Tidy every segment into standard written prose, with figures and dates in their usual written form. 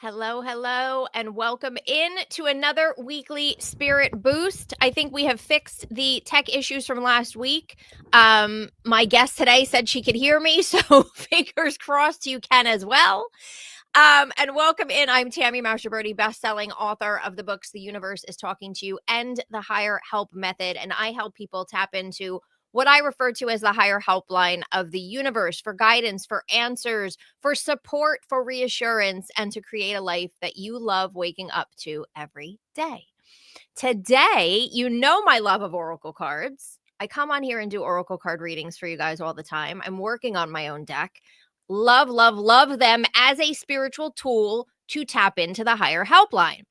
Hello, hello, and welcome in to another weekly Spirit Boost. I think we have fixed the tech issues from last week. My guest today said she could hear me, so fingers crossed you can as well. And welcome in. I'm Tammy Mastroberti, best-selling author of the books The Universe is Talking to You and The Higher Help Method, and I help people tap into what I refer to as the higher helpline of the universe for guidance, for answers, for support, for reassurance, and to create a life that you love waking up to every day. Today, you know my love of oracle cards. I come on here and do oracle card readings for you guys all the time. I'm working on my own deck. Love, love, love them as a spiritual tool to tap into the higher helpline.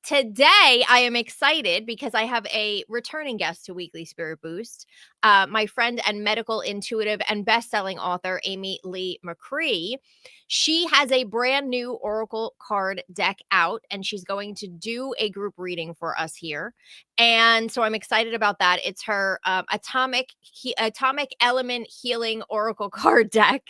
Today, I am excited because I have a returning guest to Weekly Spirit Boost, my friend and medical intuitive and best-selling author, Leigh Mercree. She has a brand new oracle card deck out, and she's going to do a group reading for us here. And so I'm excited about that. It's her atomic element healing oracle card deck.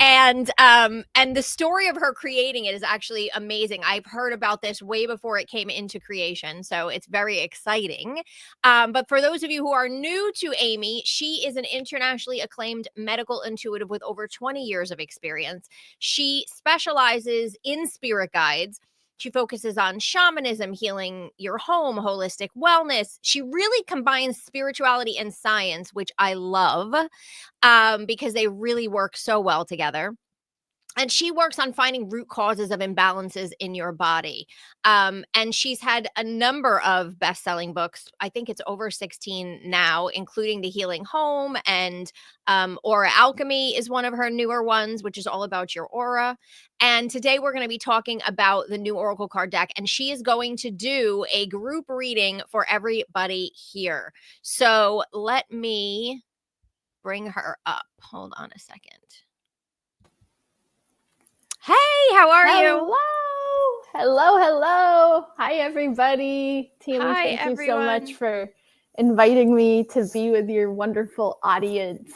And the story of her creating it is actually amazing. I've heard about this way before it came into creation, so it's very exciting. But for those of you who are new to Amy, she is an internationally acclaimed medical intuitive with over 20 years of experience. She specializes in spirit guides. She focuses on shamanism, healing your home, holistic wellness. She really combines spirituality and science, which I love because they really work so well together. And she works on finding root causes of imbalances in your body. And she's had a number of best-selling books. I think it's over 16 now, including The Healing Home, and Aura Alchemy is one of her newer ones, which is all about your aura. And today we're going to be talking about the new Oracle card deck, and she is going to do a group reading for everybody here. So let me bring her up. Hold on a second. Hey, how are you? Hello. Hi, everybody. Tammy, Hi, thank you so much for inviting me to be with your wonderful audience.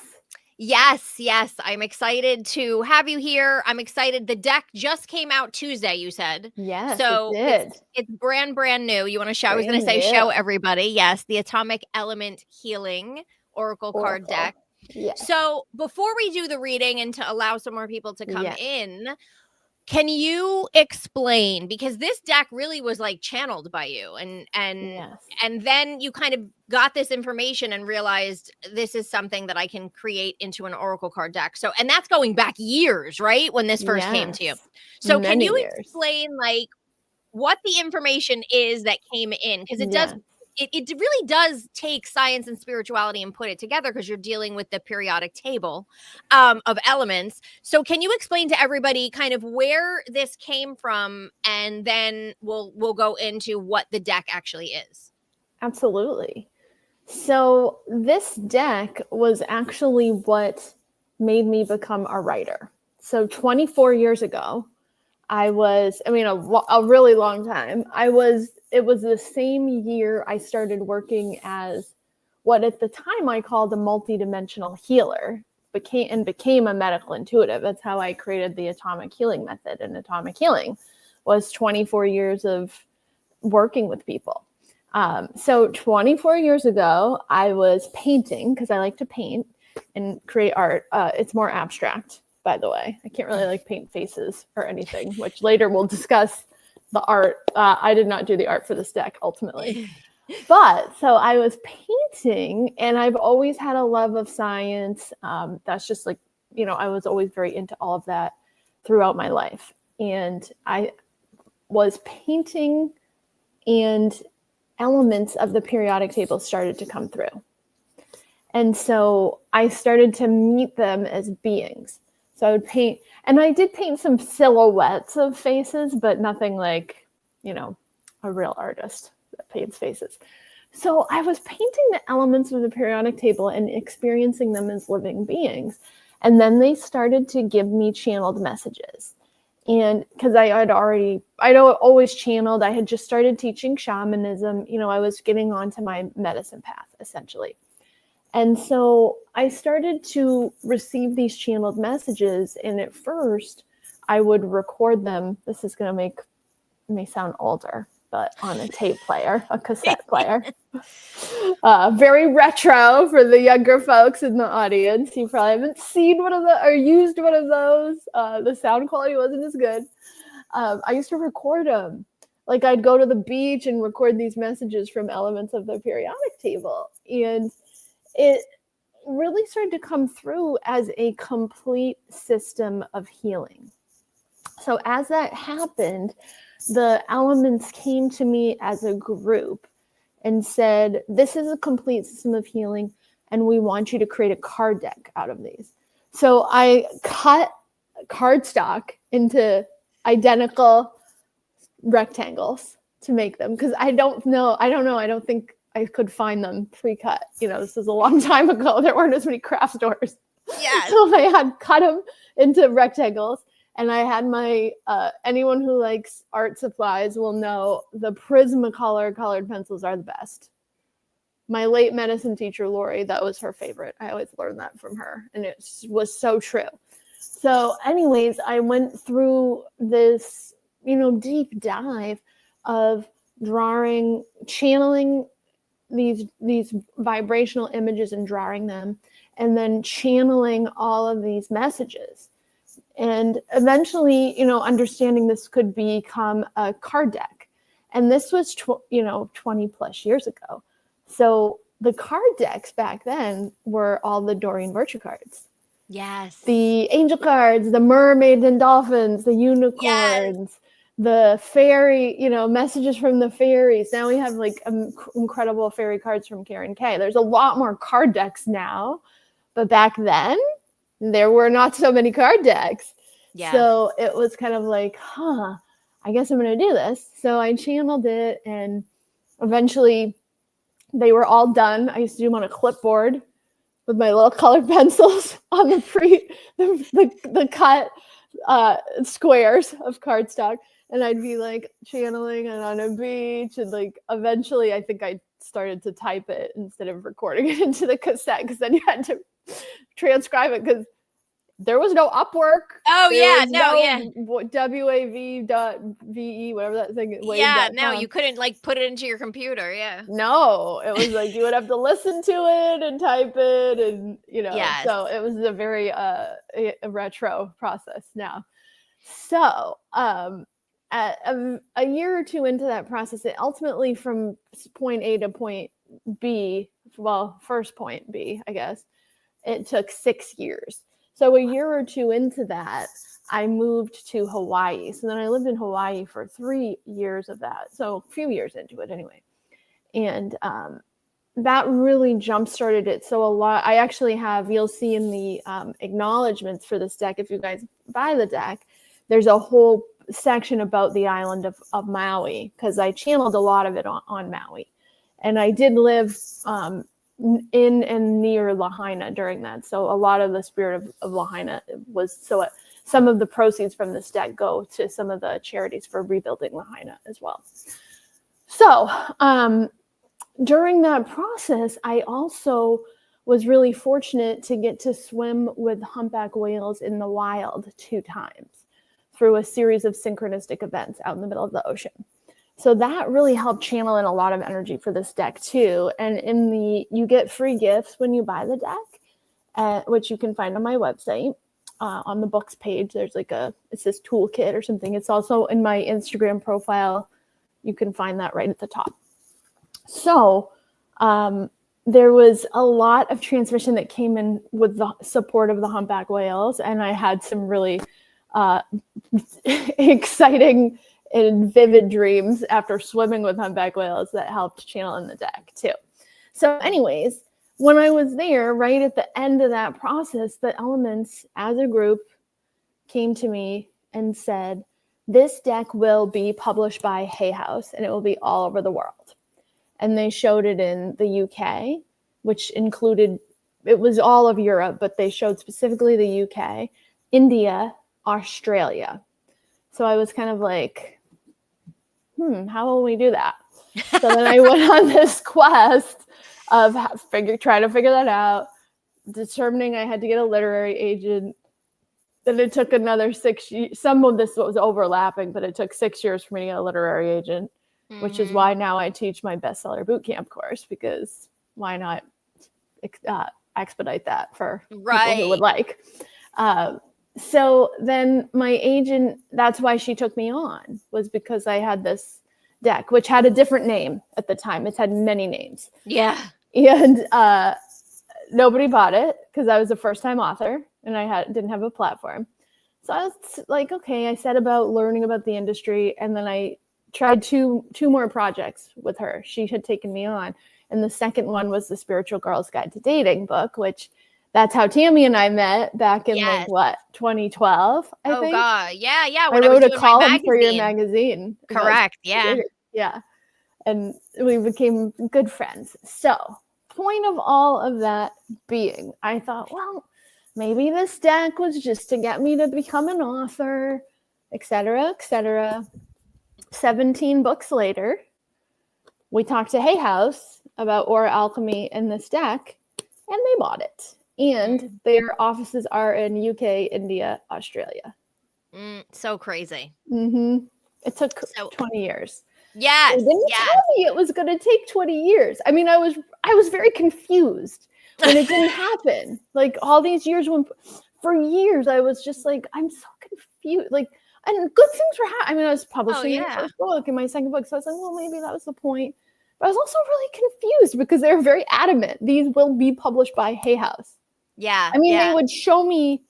Yes. I'm excited to have you here. I'm excited. The deck just came out Tuesday, you said. Yes, so it did. It's brand new. You want to show? I was going to say show everybody. Yes, the Atomic Element Healing Oracle card deck. Yes. So before we do the reading and to allow some more people to come in, can you explain, because this deck really was like channeled by you and then you kind of got this information and realized this is something that I can create into an oracle card deck. So, and that's going back years, right? When this first came to you. So can you explain like what the information is that came in? Because it does, it really does take science and spirituality and put it together, because you're dealing with the periodic table of elements. So can you explain to everybody kind of where this came from, and then we'll go into what the deck actually is? Absolutely. So this deck was actually what made me become a writer. So 24 years ago, a really long time. It was the same year I started working as what at the time I called a multidimensional healer, became a medical intuitive. That's how I created the atomic healing method. And atomic healing was 24 years of working with people. So 24 years ago, I was painting, because I like to paint and create art. It's more abstract, by the way. I can't really paint faces or anything, which later we'll discuss the art. I did not do the art for this deck ultimately. But so I was painting, and I've always had a love of science. That's just I was always very into all of that throughout my life. And I was painting, and elements of the periodic table started to come through. And so I started to meet them as beings. So I would paint, and I did paint some silhouettes of faces, but nothing like, a real artist that paints faces. So I was painting the elements of the periodic table and experiencing them as living beings. And then they started to give me channeled messages. And because I'd always channeled, I had just started teaching shamanism. I was getting onto my medicine path, essentially. And so I started to receive these channeled messages. And at first, I would record them. This is going to make may sound older, but on a tape player, a cassette player. Very retro for the younger folks in the audience. You probably haven't seen one of those or used one of those. The sound quality wasn't as good. I used to record them. Like I'd go to the beach and record these messages from elements of the periodic table. And it really started to come through as a complete system of healing. So as that happened, the elements came to me as a group and said, this is a complete system of healing, and we want you to create a card deck out of these. So I cut cardstock into identical rectangles to make them, because I don't think I could find them pre-cut. This is a long time ago. There weren't as many craft stores. Yeah. So I had cut them into rectangles. And I had my, anyone who likes art supplies will know the Prismacolor colored pencils are the best. My late medicine teacher, Lori, that was her favorite. I always learned that from her. And it was so true. So anyways, I went through this, deep dive of drawing, channeling these vibrational images and drawing them, and then channeling all of these messages. And eventually, understanding this could become a card deck. And this was, 20 plus years ago. So the card decks back then were all the Doreen Virtue cards. Yes. The angel cards, the mermaids and dolphins, the unicorns, the fairy, messages from the fairies. Now we have like incredible fairy cards from Karen K. There's a lot more card decks now. But back then, there were not so many card decks. Yeah. So it was kind of like, I guess I'm going to do this. So I channeled it, and eventually they were all done. I used to do them on a clipboard with my little colored pencils on the cut squares of cardstock. And I'd be like channeling it on a beach. And like eventually I think I started to type it instead of recording it into the cassette, because then you had to transcribe it, because there was no Upwork. Oh, there yeah. WAV.VE, whatever that thing is. Yeah, no, you couldn't like put it into your computer. Yeah. No, it was like you would have to listen to it and type it, and Yes. So it was a very a retro process now. So at a year or two into that process, it ultimately, from point A to point B, well, first point B, I guess, it took 6 years. So a year or two into that, I moved to Hawaii. So then I lived in Hawaii for 3 years of that. So a few years into it anyway. And that really jump-started it. So I actually have, you'll see in the acknowledgments for this deck, if you guys buy the deck, there's a whole section about the island of Maui, because I channeled a lot of it on Maui. And I did live in and near Lahaina during that. So a lot of the spirit of Lahaina was, so some of the proceeds from this deck go to some of the charities for rebuilding Lahaina as well. So during that process, I also was really fortunate to get to swim with humpback whales in the wild 2 times through a series of synchronistic events out in the middle of the ocean. So that really helped channel in a lot of energy for this deck too. And you get free gifts when you buy the deck, which you can find on my website. On the books page, there's like it says toolkit or something. It's also in my Instagram profile. You can find that right at the top. So there was a lot of transmission that came in with the support of the humpback whales. And I had some really exciting and vivid dreams after swimming with humpback whales that helped channel in the deck too. So anyways, when I was there, right at the end of that process, the elements as a group came to me and said, this deck will be published by Hay House and it will be all over the world. And they showed it in the UK, which included, it was all of Europe, but they showed specifically the UK, India, Australia. So I was kind of like, how will we do that? So then I went on this quest of trying to figure that out, determining I had to get a literary agent. Then it took another 6 years. Some of this was overlapping, but it took 6 years for me to get a literary agent, which is why now I teach my bestseller bootcamp course, because why not expedite that for people who would like. So then my agent, that's why she took me on, was because I had this deck, which had a different name at the time. It's had many names. Yeah. And nobody bought it because I was a first-time author and I didn't have a platform. So I was like, okay, I set about learning about the industry, and then I tried two more projects with her. She had taken me on. And the second one was the Spiritual Girl's Guide to Dating book, which that's how Tammy and I met back in 2012, I think. Oh God. Yeah. Yeah. When I wrote a column for your magazine. Correct. Yeah. Yeah. And we became good friends. So point of all of that being, I thought, well, maybe this deck was just to get me to become an author, et cetera, et cetera. 17 books later, we talked to Hay House about Aura Alchemy and this deck, and they bought it. And their offices are in UK, India, Australia. So crazy. It took 20 years. Yes. They didn't tell me it was going to take 20 years. I mean, I was very confused when it didn't happen. Like all these years, for years, I was just like, I'm so confused. Like, and good things were happening. I mean, I was publishing my first book and my second book. So I was like, well, maybe that was the point. But I was also really confused because they were very adamant. These will be published by Hay House. Yeah. I mean, they would show me,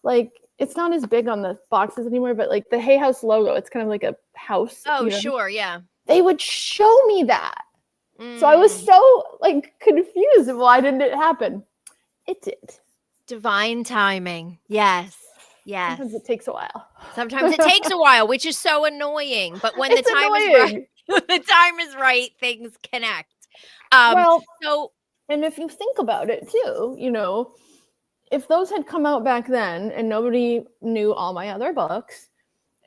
like, it's not as big on the boxes anymore, but like the Hay House logo, it's kind of like a house. Oh, sure. Yeah. They would show me that. So I was so like confused. Why didn't it happen? It did. Divine timing. Yes. Yes. Sometimes it takes a while. Sometimes it takes a while, which is so annoying. But when the time is right, the time is right, things connect. And if you think about it too, you know, if those had come out back then and nobody knew all my other books,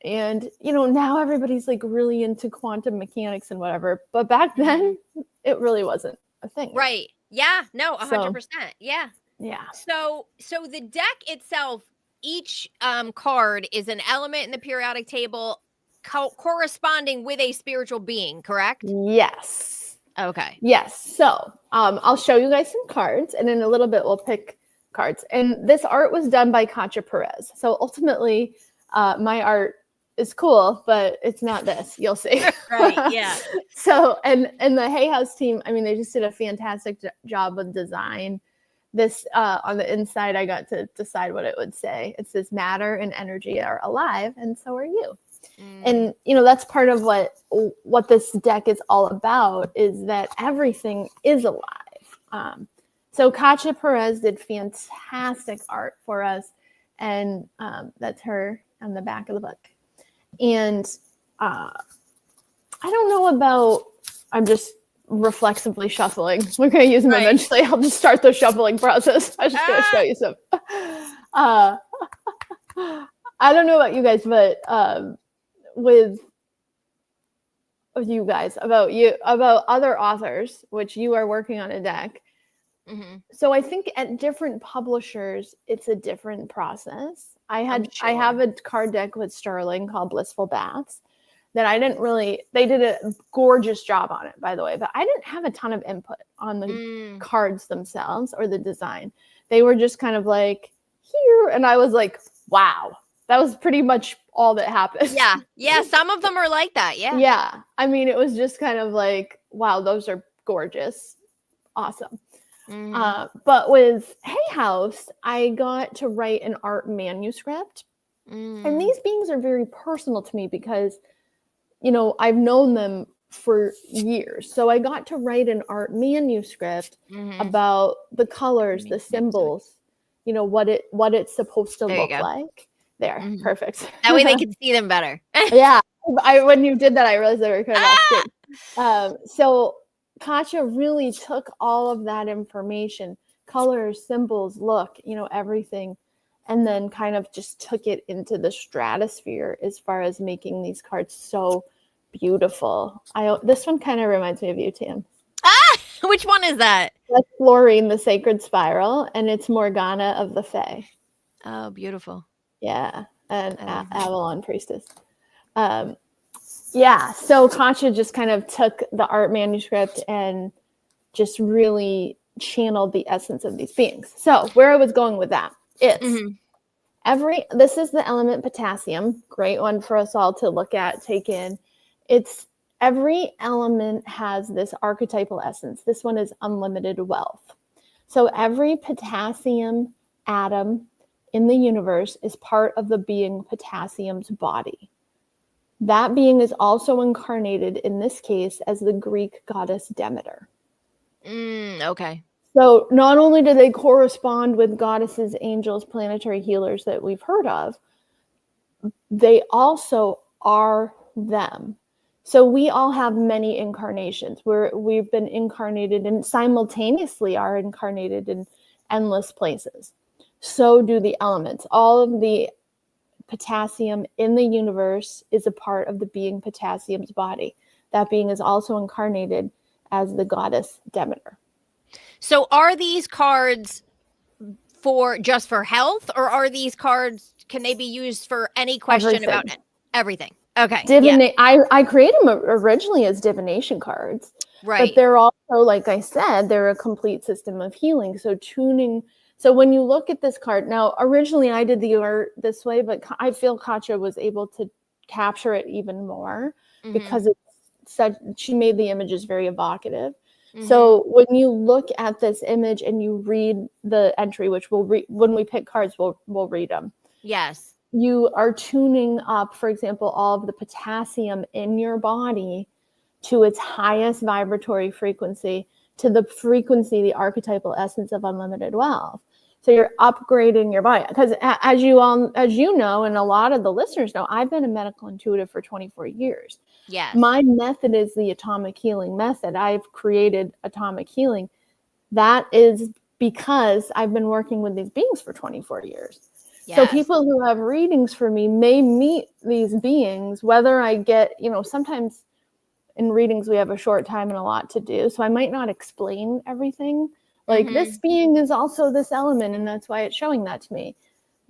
and you know, now everybody's like really into quantum mechanics and whatever, but back then it really wasn't a thing. Right. Yeah. No, 100%. Yeah. Yeah. So the deck itself, each card is an element in the periodic table corresponding with a spiritual being, correct? Yes. Okay. Yes. So I'll show you guys some cards, and in a little bit we'll pick cards. And this art was done by Katja Perez. So ultimately, my art is cool, but it's not this. You'll see. Right. Yeah. So and the Hay House team, I mean, they just did a fantastic job with design. This on the inside, I got to decide what it would say. It says matter and energy are alive, and so are you. And you know, that's part of what this deck is all about, is that everything is alive. So Katja Perez did fantastic art for us, and that's her on the back of the book. And I don't know about, I'm just reflexively shuffling. We're going to use them eventually. I'll just start the shuffling process. I was just going to show you some. I don't know about you guys, but with you guys, about other authors, which you are working on a deck. So I think at different publishers, it's a different process. I have a card deck with Sterling called Blissful Baths that they did a gorgeous job on it, by the way, but I didn't have a ton of input on the cards themselves or the design. They were just kind of like, here. And I was like, wow, that was pretty much all that happened. Yeah. Yeah. Some of them are like that. Yeah. Yeah. I mean, it was just kind of like, wow, those are gorgeous. Awesome. But with Hay House, I got to write an art manuscript. And these beings are very personal to me because, you know, I've known them for years. So I got to write an art manuscript about the colors, the symbols, you know, what it's supposed to look like. There, perfect. That way they can see them better. Yeah. When you did that, I realized they were kind of so Katja really took all of that information, colors, symbols, look, you know, everything, and then kind of just took it into the stratosphere as far as making these cards so beautiful. This one kind of reminds me of you, Tam. Which one is that? That's Florine, the Sacred Spiral, and it's Morgana of the Fae. Oh, beautiful. Yeah, an Mhm. Avalon priestess. Yeah, so Katya just kind of took the art manuscript and just really channeled the essence of these beings. So where I was going with that, this is the element potassium, great one for us all to look at, take in. It's every element has this archetypal essence. This one is unlimited wealth. So every potassium atom in the universe is part of the being potassium's body. That being is also incarnated in this case as the Greek goddess Demeter. Okay. So not only do they correspond with goddesses, angels, planetary healers that we've heard of, they also are them. So we all have many incarnations. We've been incarnated and simultaneously are incarnated in endless places. So do the elements. All of the potassium in the universe is a part of the being potassium's body. That being is also incarnated as the goddess Demeter. So are these cards for just for health, or are these cards, can they be used for any question about everything? Okay. I created them originally as divination cards, right. But they're also, like I said, they're a complete system of healing. So so when you look at this card, now originally I did the art this way, but I feel Katya was able to capture it even more because she made the images very evocative. So when you look at this image and you read the entry, which we'll read when we pick cards, we'll read them. Yes. You are tuning up, for example, all of the potassium in your body to its highest vibratory frequency, to the frequency, the archetypal essence of unlimited wealth. So you're upgrading your body. Because as you know, and a lot of the listeners know, I've been a medical intuitive for 24 years. Yes. My method is the atomic healing method. I've created atomic healing. That is because I've been working with these beings for 24 years. Yes. So people who have readings for me may meet these beings, whether I get, sometimes in readings we have a short time and a lot to do. So I might not explain everything. Like this being is also this element, and that's why it's showing that to me.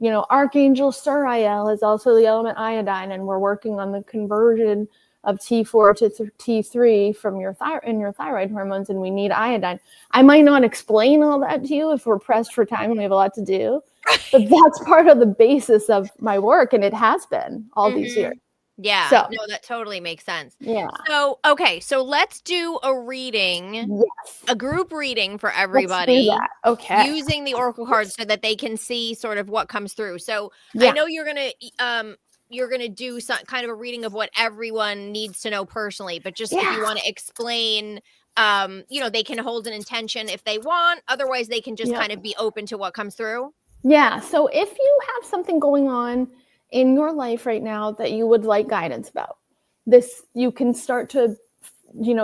Archangel Suriel is also the element iodine, and we're working on the conversion of T4 to T3 from your thyroid hormones, and we need iodine. I might not explain all that to you if we're pressed for time and we have a lot to do, but that's part of the basis of my work, and it has been all these years. Yeah, so, no, that totally makes sense. Yeah. So, okay, so let's do a reading, a group reading for everybody. Let's do that. Okay. Using the oracle cards so that they can see sort of what comes through. So I know you're gonna do some kind of a reading of what everyone needs to know personally, but just if you want to explain, they can hold an intention if they want. Otherwise, they can just kind of be open to what comes through. Yeah. So if you have something going on in your life right now that you would like guidance about, you can start to,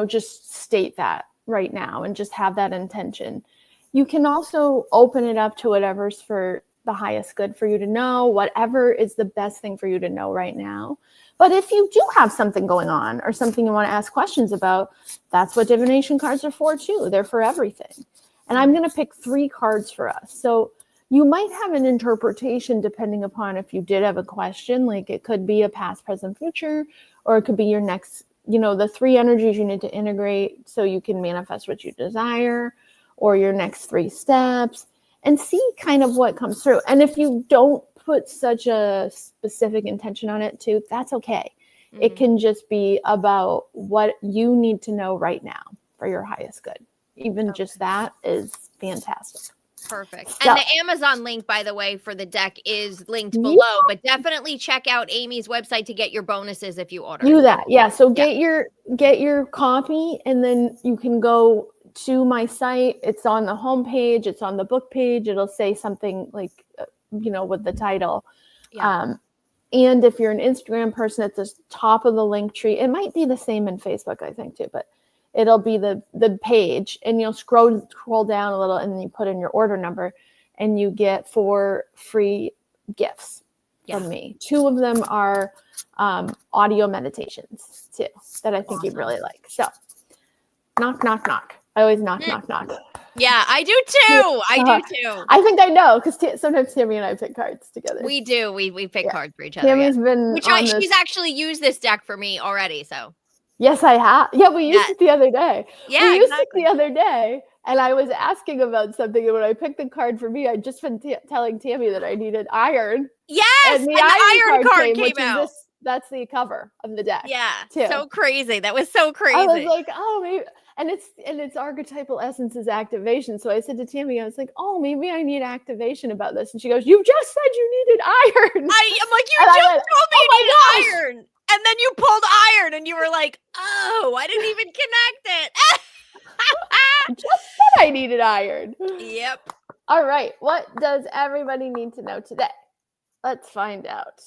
just state that right now and just have that intention. You can also open it up to whatever's for the highest good for you to know, whatever is the best thing for you to know right now. But if you do have something going on or something you want to ask questions about, that's what divination cards are for too. They're for everything. And I'm going to pick 3 cards for us. So you might have an interpretation depending upon if you did have a question, like it could be a past, present, future, or it could be your next, the 3 energies you need to integrate so you can manifest what you desire, or your next 3 steps, and see kind of what comes through. And if you don't put such a specific intention on it too, that's okay. It can just be about what you need to know right now for your highest good. Even just that is fantastic. Perfect. And the Amazon link, by the way, for the deck is linked below, but definitely check out Amy's website to get your bonuses if you order. Do that. Yeah. So get your copy, and then you can go to my site. It's on the homepage. It's on the book page. It'll say something like, with the title. Yeah. And if you're an Instagram person, at the top of the link tree, it might be the same in Facebook, I think too, but it'll be the page, and you'll scroll down a little, and then you put in your order number, and you get 4 free gifts from me. 2 of them are audio meditations too that I think you'd really like. So knock, knock, knock. I always knock, knock, knock. Yeah, I do too. I do too. I think I know because sometimes Tammy and I pick cards together. We do. We pick Yeah. cards for each other. Tammy's been Which on she's actually used this deck for me already. So yes, I have. Yeah, we used it the other day. Yeah, we used exactly. it the other day, and I was asking about something. And when I picked the card for me, I'd just been telling Tammy that I needed iron. Yes, and the iron card came out. Is that's the cover of the deck. Yeah, too. So crazy. That was so crazy. I was like, oh, maybe. And it's archetypal essences activation. So I said to Tammy, I was like, oh, maybe I need activation about this. And she goes, you just said you needed iron. I'm like, you just told me you needed iron. And then you pulled iron and you were like, oh, I didn't even connect it. Just said I needed iron. Yep. All right. What does everybody need to know today? Let's find out.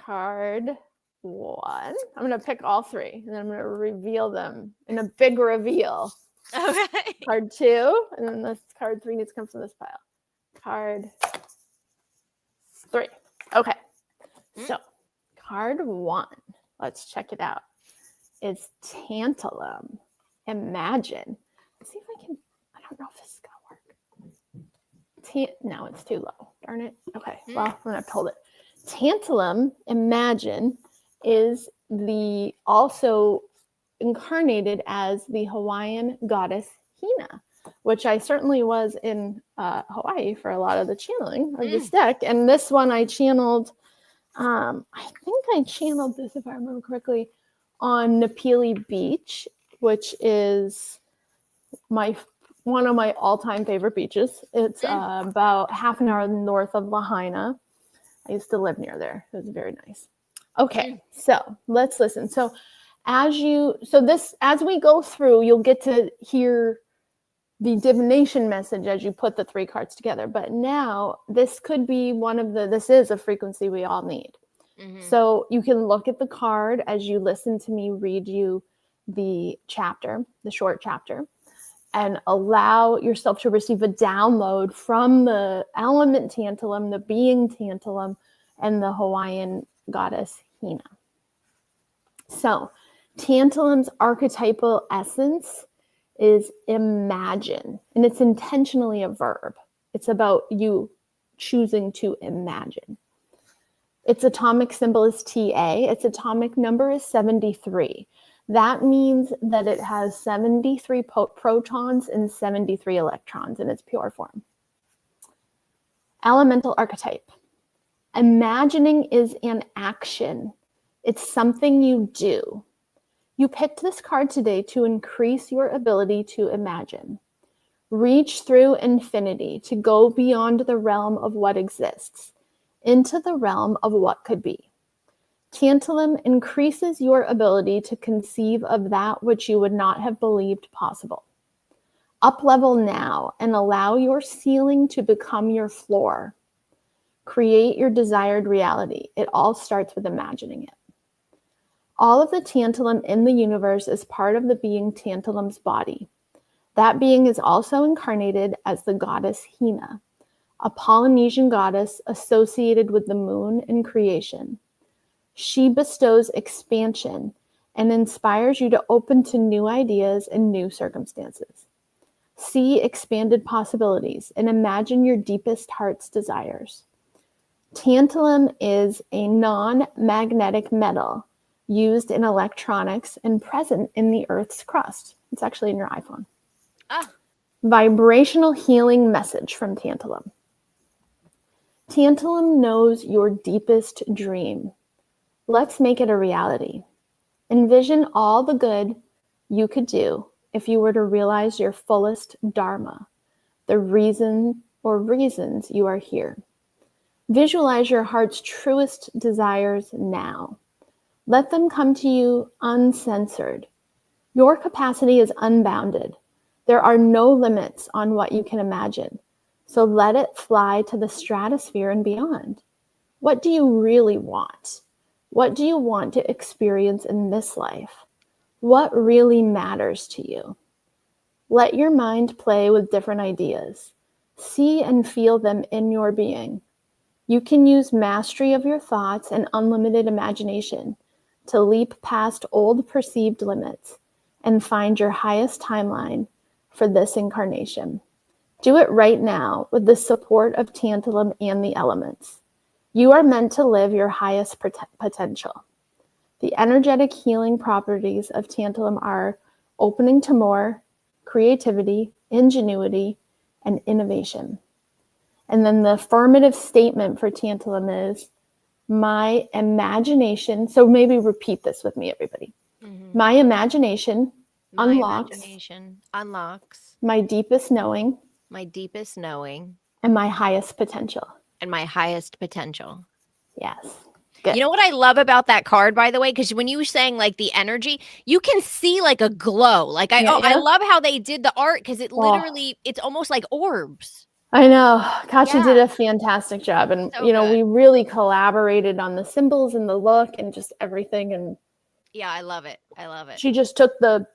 Card 1. I'm going to pick all 3 and then I'm going to reveal them in a big reveal. Okay. Card 2, and then this card 3 needs to come from this pile. Card 3. Okay. So, card 1, let's check it out. It's Tantalum. Imagine. Let's see if I can, I don't know if this is going to work. No, it's too low. Darn it. Okay. Well, I'm going to have to hold it. Tantalum, imagine, is the also incarnated as the Hawaiian goddess Hina, which I certainly was in Hawaii for a lot of the channeling of this deck. And this one I channeled, I think I channeled this, if I remember correctly, on Napili Beach, which is one of my all-time favorite beaches. It's about half an hour north of Lahaina. I used to live near there. It was very nice. Okay, so let's listen. So as we go through, you'll get to hear the divination message as you put the 3 cards together. But now this could be this is a frequency we all need. So you can look at the card as you listen to me read you the short chapter, and allow yourself to receive a download from the element tantalum, the being tantalum, and the Hawaiian goddess Hina. So tantalum's archetypal essence is imagine, and it's intentionally a verb. It's about you choosing to imagine. Its atomic symbol is Ta. Its atomic number is 73. That means that it has 73 protons and 73 electrons in its pure form. Elemental archetype. Imagining is an action. It's something you do. You picked this card today to increase your ability to imagine. Reach through infinity to go beyond the realm of what exists, into the realm of what could be. Tantalum increases your ability to conceive of that which you would not have believed possible. Up-level now and allow your ceiling to become your floor. Create your desired reality. It all starts with imagining it. All of the tantalum in the universe is part of the being tantalum's body. That being is also incarnated as the goddess Hina, a Polynesian goddess associated with the moon and creation. She bestows expansion and inspires you to open to new ideas and new circumstances. See expanded possibilities and imagine your deepest heart's desires. Tantalum is a non-magnetic metal used in electronics and present in the Earth's crust. It's actually in your iPhone. Vibrational healing message from tantalum. Tantalum knows your deepest dream. Let's make it a reality. Envision all the good you could do if you were to realize your fullest dharma, the reason or reasons you are here. Visualize your heart's truest desires now. Let them come to you uncensored. Your capacity is unbounded. There are no limits on what you can imagine. So let it fly to the stratosphere and beyond. What do you really want? What do you want to experience in this life? What really matters to you? Let your mind play with different ideas. See and feel them in your being. You can use mastery of your thoughts and unlimited imagination to leap past old perceived limits and find your highest timeline for this incarnation. Do it right now with the support of tantalum and the elements. You are meant to live your highest potential. The energetic healing properties of tantalum are opening to more, creativity, ingenuity, and innovation. And then the affirmative statement for tantalum is, my imagination. So maybe repeat this with me, everybody. Mm-hmm. My imagination My unlocks imagination unlocks my deepest knowing my deepest knowing and my highest potential. and my highest potential. Yes. Good. You know what I love about that card, by the way? Because when you were saying like the energy, you can see like a glow. Like I love how they did the art because it literally, it's almost like orbs. I know. Katja did Yeah. a fantastic job. And, So good. we really collaborated on the symbols and the look and just everything. And yeah, I love it. I love it. she just took the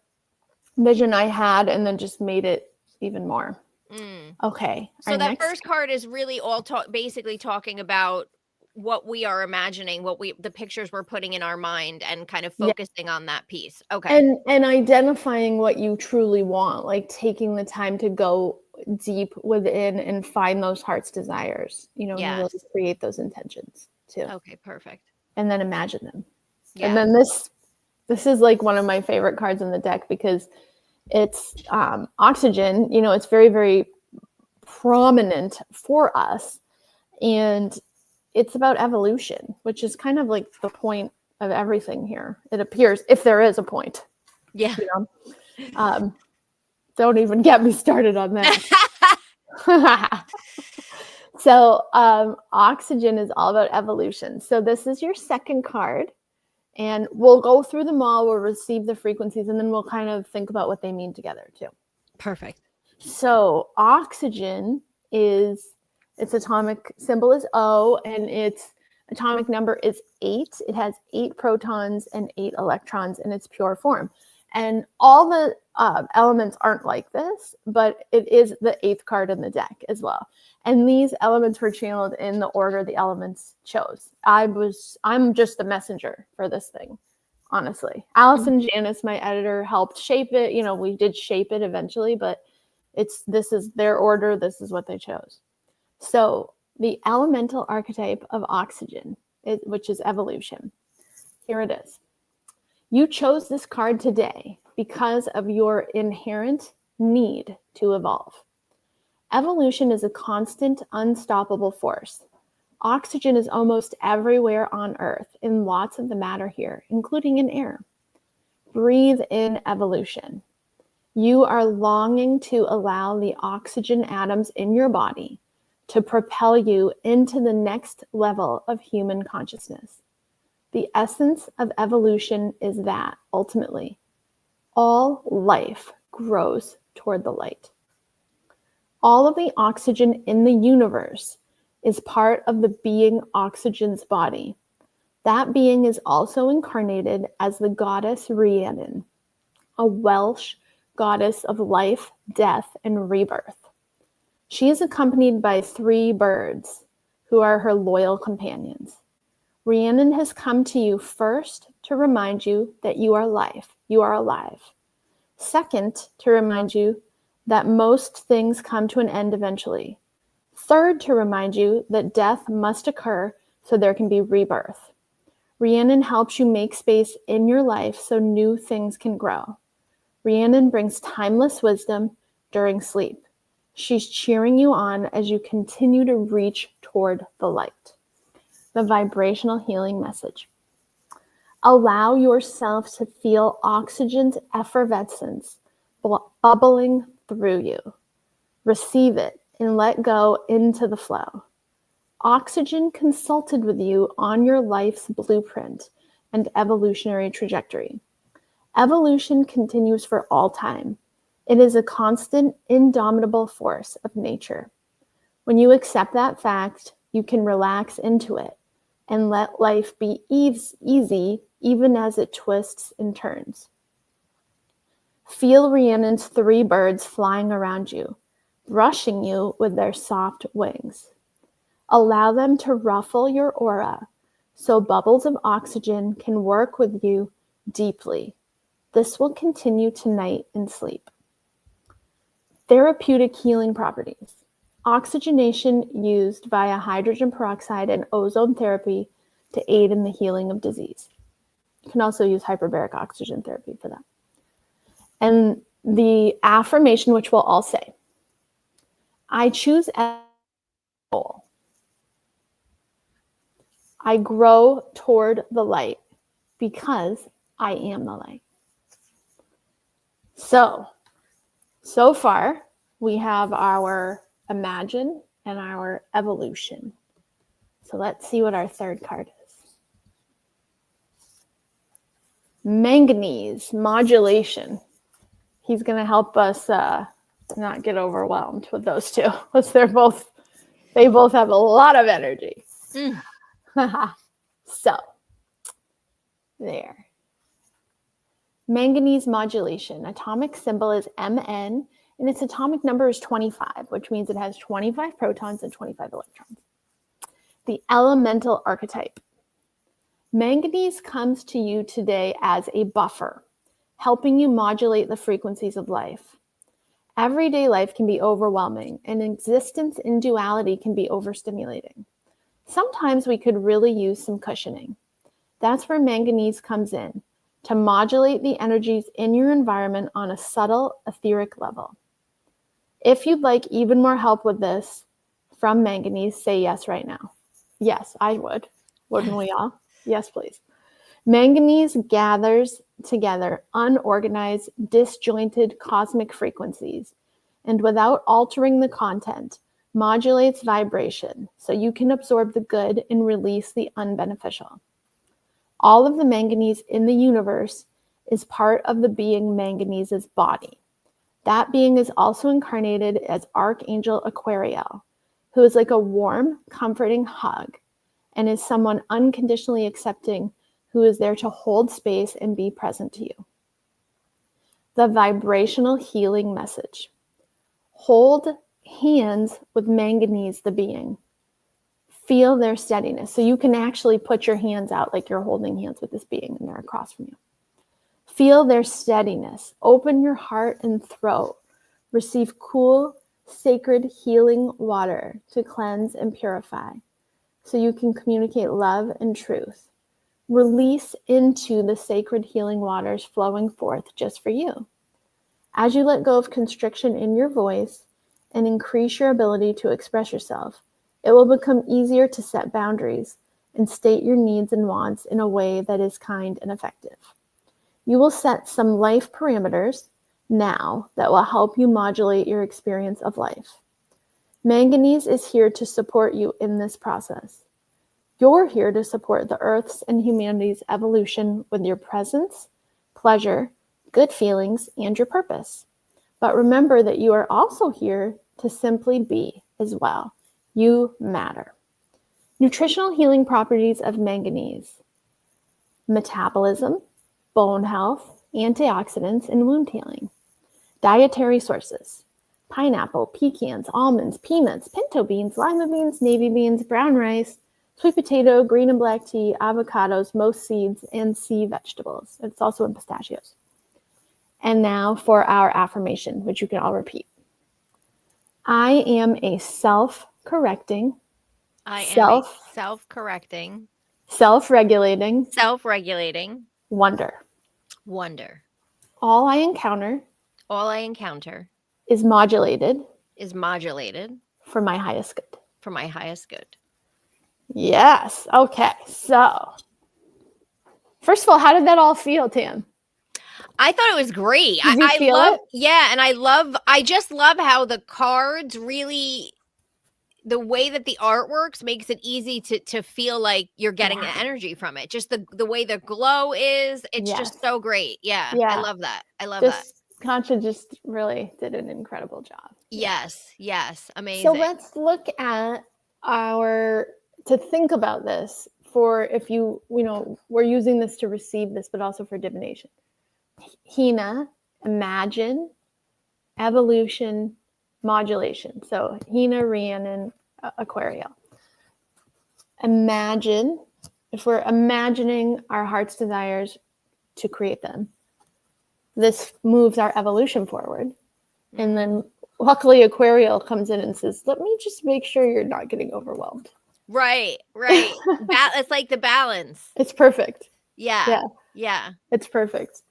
vision I had and then just made it even more. Okay. So that first card is really all basically talking about what we are imagining, the pictures we're putting in our mind and kind of focusing on that piece. Okay. And identifying what you truly want, like taking the time to go deep within and find those heart's desires, and really create those intentions too. Okay, perfect. And then imagine them. Yeah. And then this is like one of my favorite cards in the deck because it's oxygen, it's very, very prominent for us. And it's about evolution, which is kind of like the point of everything here. It appears, if there is a point. Yeah. Don't even get me started on that. So oxygen is all about evolution. So this is your second card. And we'll go through them all. We'll receive the frequencies, and then we'll kind of think about what they mean together too. Perfect. So oxygen its atomic symbol is O, and its atomic number is 8. It has 8 protons and 8 electrons in its pure form. And all the elements aren't like this, but it is the 8th card in the deck as well. And these elements were channeled in the order the elements chose. I'm just the messenger for this thing, honestly. Allison Janice, my editor, helped shape it. We did shape it eventually, but this is their order. This is what they chose. So the elemental archetype of oxygen, which is evolution. Here it is. You chose this card today because of your inherent need to evolve. Evolution is a constant, unstoppable force. Oxygen is almost everywhere on Earth, in lots of the matter here, including in air. Breathe in evolution. You are longing to allow the oxygen atoms in your body to propel you into the next level of human consciousness. The essence of evolution is that, ultimately, all life grows toward the light. All of the oxygen in the universe is part of the being oxygen's body. That being is also incarnated as the goddess Rhiannon, a Welsh goddess of life, death, and rebirth. She is accompanied by 3 birds who are her loyal companions. Rhiannon has come to you first to remind you that you are life, you are alive. Second, to remind you that most things come to an end eventually. Third, to remind you that death must occur so there can be rebirth. Rhiannon helps you make space in your life so new things can grow. Rhiannon brings timeless wisdom during sleep. She's cheering you on as you continue to reach toward the light. The vibrational healing message. Allow yourself to feel oxygen's effervescence bubbling through you. Receive it and let go into the flow. Oxygen consulted with you on your life's blueprint and evolutionary trajectory. Evolution continues for all time. It is a constant, indomitable force of nature. When you accept that fact, you can relax into it and let life be easy even as it twists and turns. Feel Rhiannon's 3 birds flying around you, brushing you with their soft wings. Allow them to ruffle your aura so bubbles of oxygen can work with you deeply. This will continue tonight in sleep. Therapeutic healing properties. Oxygenation used via hydrogen peroxide and ozone therapy to aid in the healing of disease. You can also use hyperbaric oxygen therapy for that. And the affirmation, which we'll all say, I choose as a goal. I grow toward the light because I am the light. So far, we have our imagine and our evolution. So let's see what our third card is. Manganese, modulation. He's going to help us not get overwhelmed with those two, because they both have a lot of energy. So, there. Manganese modulation. Atomic symbol is Mn, and its atomic number is 25, which means it has 25 protons and 25 electrons. The elemental archetype. Manganese comes to you today as a buffer, helping you modulate the frequencies of life. Everyday life can be overwhelming, and existence in duality can be overstimulating. Sometimes we could really use some cushioning. That's where manganese comes in, to modulate the energies in your environment on a subtle, etheric level. If you'd like even more help with this from manganese, say yes right now. Yes, I would. Wouldn't we all? Yes, please. Manganese gathers together unorganized, disjointed cosmic frequencies, and without altering the content, modulates vibration so you can absorb the good and release the unbeneficial. All of the manganese in the universe is part of the being manganese's body. That being is also incarnated as Archangel Aquariel, who is like a warm, comforting hug and is someone unconditionally accepting who is there to hold space and be present to you. The vibrational healing message. Hold hands with manganese, the being. Feel their steadiness. So you can actually put your hands out like you're holding hands with this being and they're across from you. Feel their steadiness. Open your heart and throat. Receive cool, sacred healing water to cleanse and purify so you can communicate love and truth. Release into the sacred healing waters flowing forth just for you. As you let go of constriction in your voice and increase your ability to express yourself, it will become easier to set boundaries and state your needs and wants in a way that is kind and effective. You will set some life parameters now that will help you modulate your experience of life. Manganese is here to support you in this process. You're here to support the Earth's and humanity's evolution with your presence, pleasure, good feelings, and your purpose. But remember that you are also here to simply be as well. You matter. Nutritional healing properties of manganese. Metabolism, bone health, antioxidants, and wound healing. Dietary sources. Pineapple, pecans, almonds, peanuts, pinto beans, lima beans, navy beans, brown rice, sweet potato, green and black tea, avocados, most seeds, and sea vegetables. It's also in pistachios. And now for our affirmation, which you can all repeat. I am a self-correcting, self-correcting, self-regulating wonder. All I encounter is modulated for my highest good. Yes. Okay. So, first of all, how did that all feel, Tam? I thought it was great. Did you feel love it? Yeah, and I just love how the cards really, the way that the artworks makes it easy to feel like you're getting an energy from it. Just the way the glow is, it's just so great. Yeah. I love that. Concha just really did an incredible job. Yes. Amazing. So let's look at to think about this for if we're using this to receive this, but also for divination. Hina, imagine, evolution, modulation. So Hina, Rhiannon, Aquarial. Imagine, if we're imagining our heart's desires to create them, this moves our evolution forward. And then luckily Aquariel comes in and says, let me just make sure you're not getting overwhelmed. Right. It's like the balance. It's perfect. Yeah. It's perfect.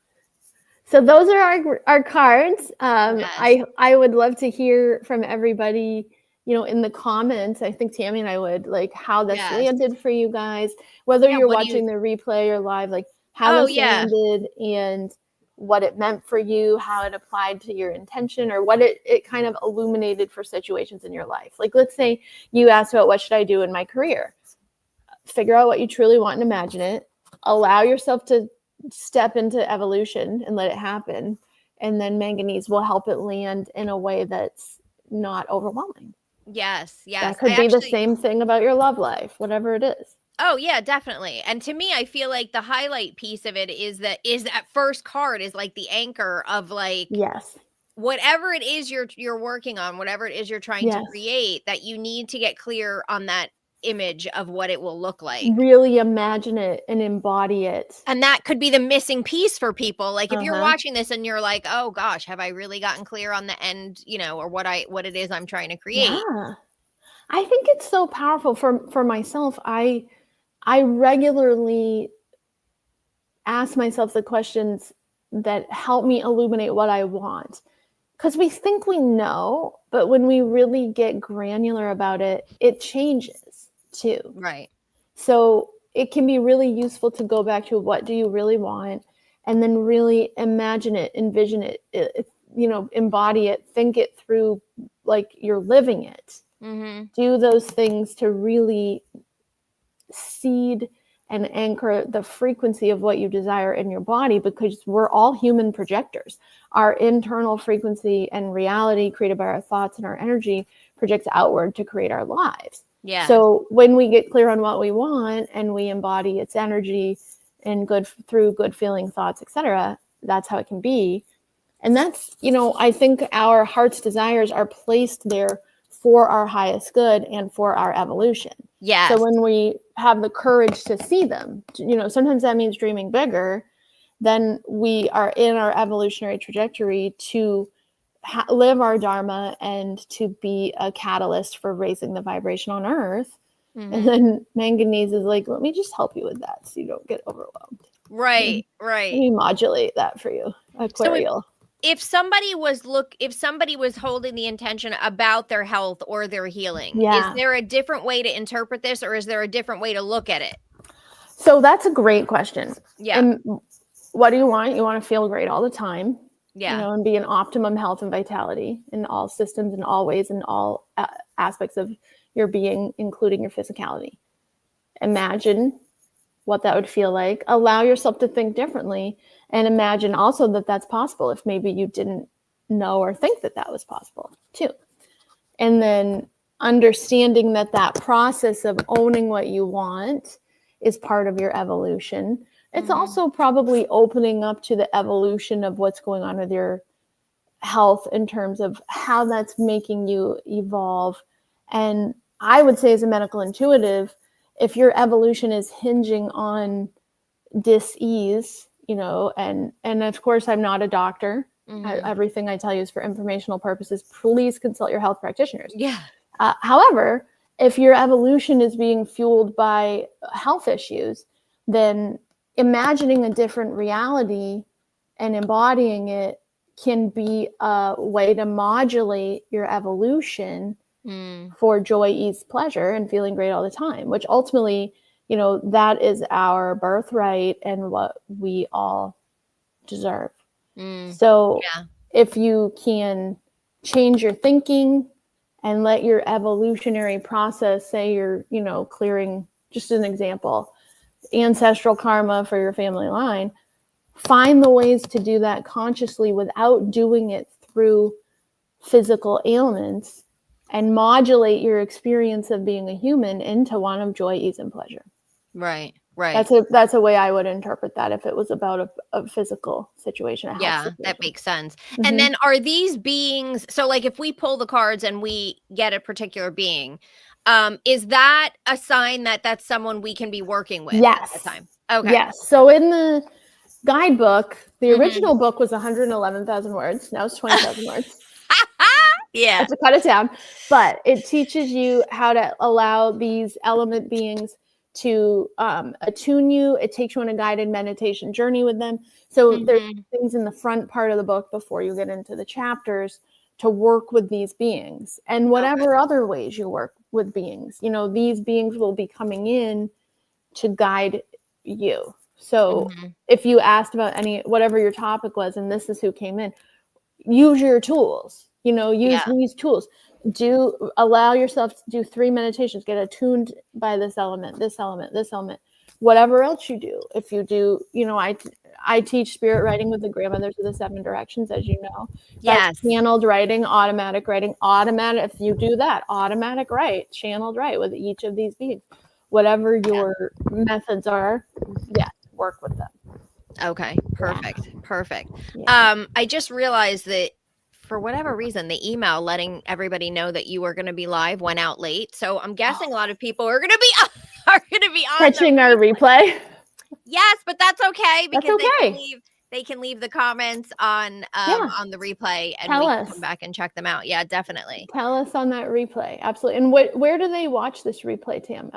So those are our cards. Yes. I would love to hear from everybody, in the comments. I think Tammy and I would, like, how this landed for you guys, whether you're watching the replay or live, like how this landed and what it meant for you, how it applied to your intention, or what it kind of illuminated for situations in your life. Like, let's say you asked about what should I do in my career. Figure out what you truly want and imagine it. Allow yourself to step into evolution and let it happen. And then manganese will help it land in a way that's not overwhelming. Yes. That could be the same thing about your love life, whatever it is. Oh yeah, definitely. And to me, I feel like the highlight piece of it is that first card is like the anchor of, like, yes, whatever it is you're working on, whatever it is you're trying to create, that you need to get clear on that image of what it will look like. Really imagine it and embody it. And that could be the missing piece for people. Like, if you're watching this and you're like, oh gosh, have I really gotten clear on the end, or what it is I'm trying to create? Yeah. I think it's so powerful for myself. I regularly ask myself the questions that help me illuminate what I want. Because we think we know, but when we really get granular about it, it changes too. Right. So it can be really useful to go back to what do you really want, and then really imagine it, envision it, embody it, think it through like you're living it. Mm-hmm. Do those things to really seed and anchor the frequency of what you desire in your body, because we're all human projectors. Our internal frequency and reality created by our thoughts and our energy projects outward to create our lives. Yeah. So when we get clear on what we want and we embody its energy and through good feeling thoughts, etc., that's how it can be. And that's, I think our heart's desires are placed there for our highest good and for our evolution. Yeah. So when we have the courage to see them, sometimes that means dreaming bigger, then we are in our evolutionary trajectory to live our dharma and to be a catalyst for raising the vibration on earth. Mm-hmm. And then manganese is like, let me just help you with that so you don't get overwhelmed. Right. Let me modulate that for you, Aquarial. So if somebody was holding the intention about their health or their healing, is there a different way to interpret this, or is there a different way to look at it? So that's a great question. Yeah. And what do you want? You want to feel great all the time. Yeah. And be in optimum health and vitality in all systems, in all ways, in all aspects of your being, including your physicality. Imagine what that would feel like. Allow yourself to think differently, and imagine also that that's possible if maybe you didn't know or think that that was possible too. And then understanding that process of owning what you want is part of your evolution. It's also probably opening up to the evolution of what's going on with your health in terms of how that's making you evolve. And I would say, as a medical intuitive, if your evolution is hinging on dis-ease, and of course I'm not a doctor. Mm-hmm. Everything I tell you is for informational purposes. Please consult your health practitioners. Yeah. However, if your evolution is being fueled by health issues, then imagining a different reality and embodying it can be a way to modulate your evolution for joy, ease, pleasure, and feeling great all the time, which ultimately, that is our birthright and what we all deserve. So if you can change your thinking and let your evolutionary process, say you're, clearing, just an example, ancestral karma for your family line, find the ways to do that consciously without doing it through physical ailments, and modulate your experience of being a human into one of joy, ease, and pleasure. Right. That's a way I would interpret that if it was about a physical situation. That makes sense. Mm-hmm. And then are these beings, so like if we pull the cards and we get a particular being, is that a sign that that's someone we can be working with at the time? Okay. Yes. So in the guidebook, the original book was 111,000 words. Now it's 20,000 words. Yeah. have to cut it down. But it teaches you how to allow these element beings to attune you. It takes you on a guided meditation journey with them. So there's things in the front part of the book before you get into the chapters to work with these beings, and whatever other ways you work with beings. These beings will be coming in to guide you. So if you asked about whatever your topic was, and this is who came in, use your tools. Use these tools. Allow yourself to do 3 meditations. Get attuned by this element, this element, this element. Whatever else you do. If you do, I teach spirit writing with the grandmothers of the 7 directions, as you know. That's channeled writing, automatic writing, automatic. If you do that, automatic write, channeled write with each of these beings. Whatever your methods are, work with them. Okay, perfect. Yeah. I just realized that for whatever reason, the email letting everybody know that you were going to be live went out late. So I'm guessing a lot of people are going to be on catching our replay. Yes, but that's okay because they can leave the comments on the replay, and we can come back and check them out. Yeah, definitely. Tell us on that replay. Absolutely. And where do they watch this replay, Tam?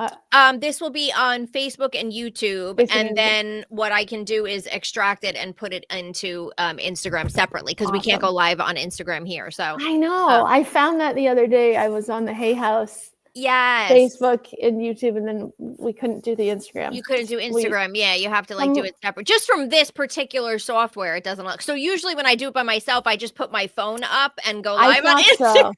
This will be on Facebook and YouTube, and then what I can do is extract it and put it into Instagram separately, because we can't go live on Instagram here. So I know. I found that the other day. I was on the Hay House. Facebook and YouTube, and then we couldn't do the Instagram. You couldn't do Instagram. You have to do it separate. Just from this particular software, it doesn't look. So usually when I do it by myself, I just put my phone up and go live on Instagram.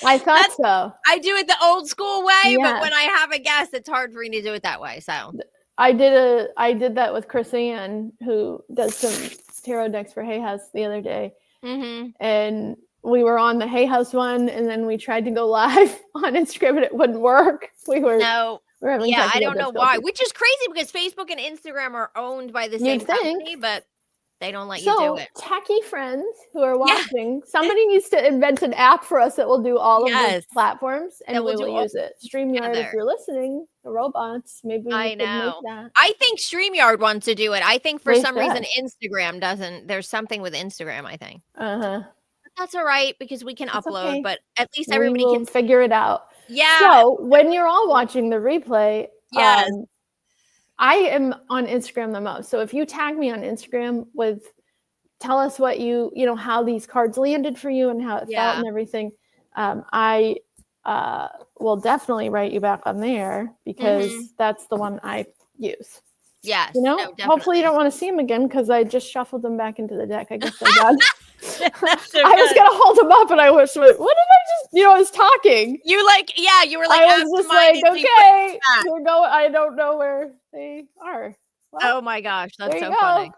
I thought so. I do it the old school way, but when I have a guest, it's hard for me to do it that way. So I did that with Chris Ann, who does some tarot decks for Hay House, the other day, and we were on the Hay House one, and then we tried to go live on Instagram, and it wouldn't work. I don't know why, which is crazy because Facebook and Instagram are owned by the same company, but they don't let you do it. Techie friends who are watching, somebody needs to invent an app for us that will do all of these platforms, and we will use it. StreamYard, if you're listening, the robots, maybe we can make that. I think StreamYard wants to do it. I think for some reason Instagram doesn't. There's something with Instagram, I think. That's all right, because we can upload, but at least everybody can figure it out. Yeah. So when you're all watching the replay, I am on Instagram the most. So if you tag me on Instagram tell us what how these cards landed for you and how it felt and everything, I will definitely write you back on there, because that's the one I use. Yes. Hopefully you don't want to see them again, because I just shuffled them back into the deck. I guess they're done. I was gonna hold them up, and I was what did I just? I was talking. You were like, I was just like, okay, we're going. I don't know where they are. Well, oh my gosh, that's so funny.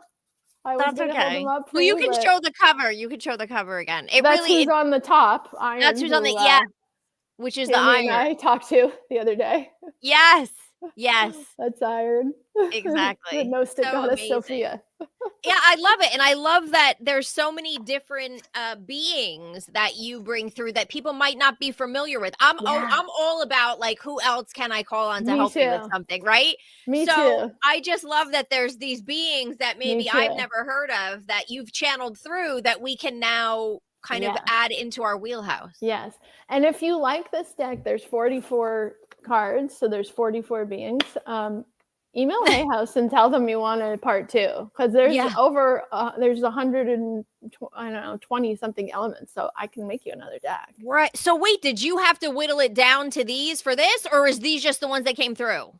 That's okay. Well, you can show the cover. You can show the cover again. That's who's on the top. Iron. That's who's on the which is the Iron I talked to the other day. Yes. That's Iron. Exactly. No stick goddess Sophia. Yeah, I love it. And I love that there's so many different beings that you bring through that people might not be familiar with. I'm all about who else can I call on to help me with something, right? Me too. I just love that there's these beings that maybe I've never heard of that you've channeled through that we can now kind of add into our wheelhouse. Yes. And if you like this deck, there's 44 cards, so there's 44 beings. Email Hay House and tell them you want a part 2, because there's there's 120 something elements, so I can make you another deck. Right. So wait, did you have to whittle it down to these for this, or is these just the ones that came through?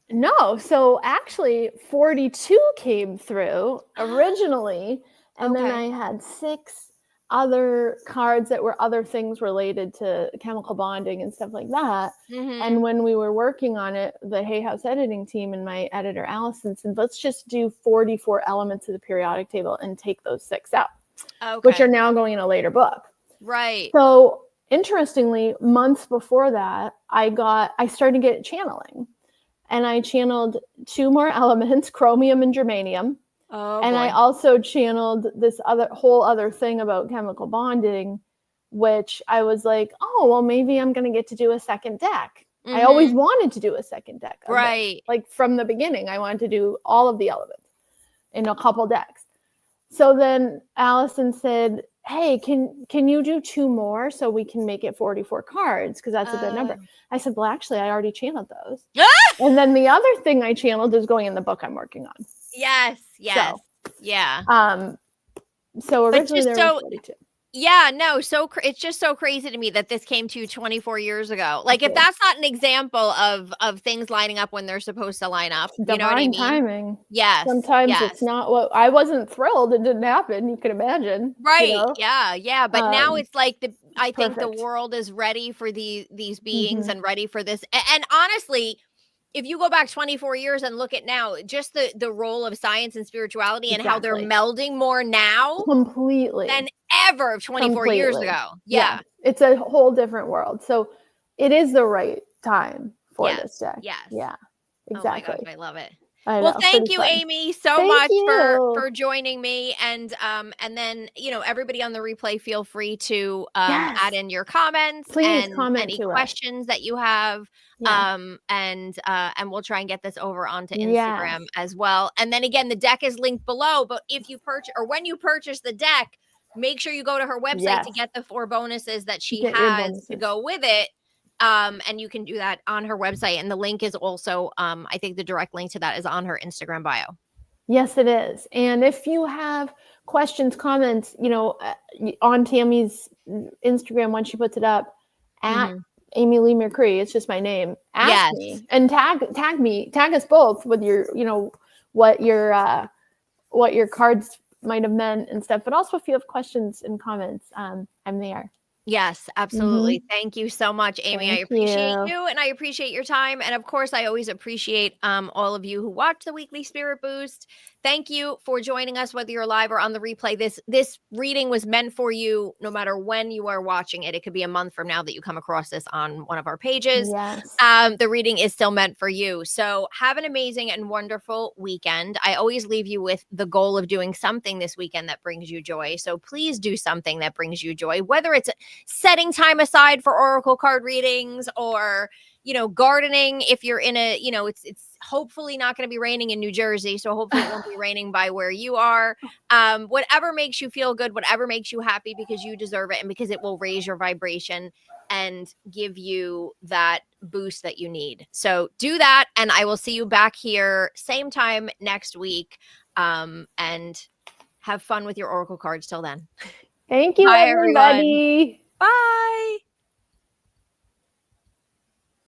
No. So actually 42 came through originally, and then I had 6 other cards that were other things related to chemical bonding and stuff like that. And when we were working on it, the Hay House editing team and my editor Allison said, let's just do 44 elements of the periodic table and take those 6 out, which are now going in a later book. Right. So interestingly, months before that, I started to get channeling, and I channeled 2 more elements, chromium and germanium. And I also channeled this whole other thing about chemical bonding, which I was like, oh, well, maybe I'm going to get to do a second deck. I always wanted to do a second deck. Right. From the beginning, I wanted to do all of the elements in a couple decks. So then Allison said, hey, can you do 2 more so we can make it 44 cards? Because that's a good number. I said, well, actually, I already channeled those. And then the other thing I channeled is going in the book I'm working on. Yes. Yes. So, yeah. So originally there were 42. Yeah, no, it's just so crazy to me that this came to you 24 years ago. Like, if that's not an example of things lining up when they're supposed to line up, you know what I mean? Timing. Yes. Sometimes it's not what I wasn't thrilled. It didn't happen. You can imagine. Right. You know? Yeah. But now it's like I think the perfect. world is ready for these beings and ready for this. And honestly, if you go back 24 years and look at now, just the role of science and spirituality and how they're melding more now completely than ever 24 years ago. Yeah. It's a whole different world. So it is the right time for this deck. Yes. Yeah. Exactly. Oh my gosh, I love it. Well, thank you, Amy, so much for joining me. And then, everybody on the replay, feel free to add in your comments. Please and comment any questions that you have. And we'll try and get this over onto Instagram as well. And then again, the deck is linked below, but if you purchase or when you purchase the deck, make sure you go to her website to get the 4 bonuses that she has to go with it. And you can do that on her website. And the link is also, I think the direct link to that is on her Instagram bio. Yes, it is. And if you have questions, comments, on Tammy's Instagram, when she puts it up at Amy Leigh Mercree, it's just my name. Ask me and tag us both with your, what your cards might have meant and stuff. But also if you have questions and comments, I'm there. Yes, absolutely. Thank you so much, Amy. I appreciate you and I appreciate your time. And of course, I always appreciate all of you who watch the weekly Spirit Boost. Thank you for joining us, whether you're live or on the replay. This reading was meant for you no matter when you are watching it. It could be a month from now that you come across this on one of our pages. Yes. The reading is still meant for you. So have an amazing and wonderful weekend. I always leave you with the goal of doing something this weekend that brings you joy. So please do something that brings you joy, whether it's setting time aside for oracle card readings or gardening. If you're in a it's hopefully not going to be raining in New Jersey, so hopefully it won't be raining by where you are. Whatever makes you feel good, whatever makes you happy, because you deserve it and because it will raise your vibration and give you that boost that you need. So do that, and I will see you back here same time next week, and have fun with your oracle cards till then. Thank you. Bye, everybody. Bye.